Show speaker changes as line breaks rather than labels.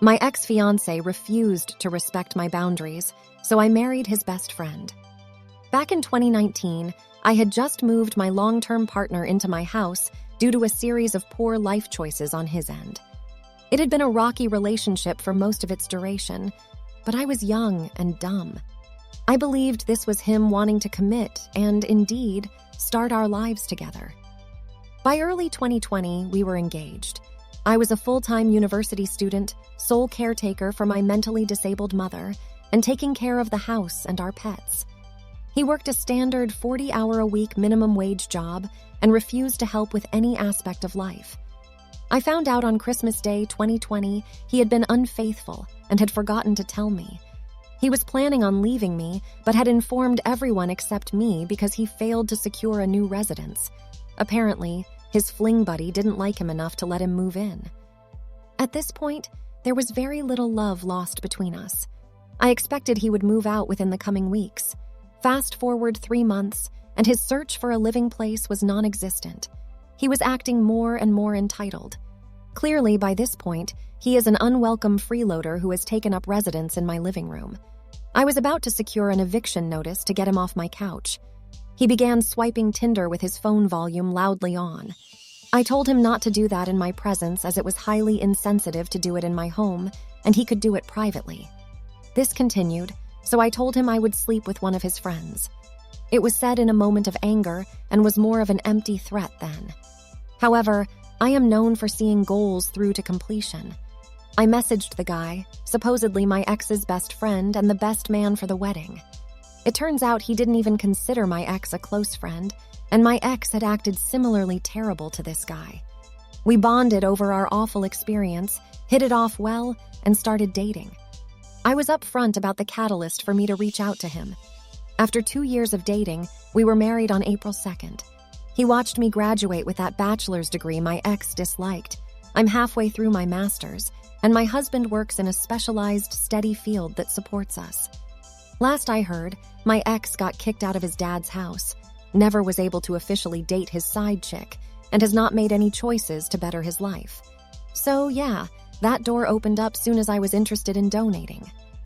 My ex-fiancé refused to respect my boundaries, so I married his best friend. Back in 2019, I had just moved my long-term partner into my house due to a series of poor life choices on his end. It had been a rocky relationship for most of its duration, but I was young and dumb. I believed this was him wanting to commit and, indeed, start our lives together. By early 2020, we were engaged. I was a full-time university student, sole caretaker for my mentally disabled mother, and taking care of the house and our pets. He worked a standard 40-hour-a-week minimum wage job and refused to help with any aspect of life. I found out on Christmas Day 2020 he had been unfaithful and had forgotten to tell me. He was planning on leaving me, but had informed everyone except me because he failed to secure a new residence. Apparently, his fling buddy didn't like him enough to let him move in. At this point, there was very little love lost between us. I expected he would move out within the coming weeks. Fast forward 3 months, and his search for a living place was non-existent. He was acting more and more entitled. Clearly, by this point, he is an unwelcome freeloader who has taken up residence in my living room. I was about to secure an eviction notice to get him off my couch. He began swiping Tinder with his phone volume loudly on. I told him not to do that in my presence as it was highly insensitive to do it in my home, and he could do it privately. This continued, so I told him I would sleep with one of his friends. It was said in a moment of anger and was more of an empty threat then. However, I am known for seeing goals through to completion. I messaged the guy, supposedly my ex's best friend and the best man for the wedding. It turns out he didn't even consider my ex a close friend, and my ex had acted similarly terrible to this guy. We bonded over our awful experience, hit it off well, and started dating. I was upfront about the catalyst for me to reach out to him. After 2 years of dating, we were married on April 2nd. He watched me graduate with that bachelor's degree my ex disliked. I'm halfway through my master's, and my husband works in a specialized, steady field that supports us. Last I heard, my ex got kicked out of his dad's house, never was able to officially date his side chick, and has not made any choices to better his life. So yeah, that door opened up soon as I was interested in donating.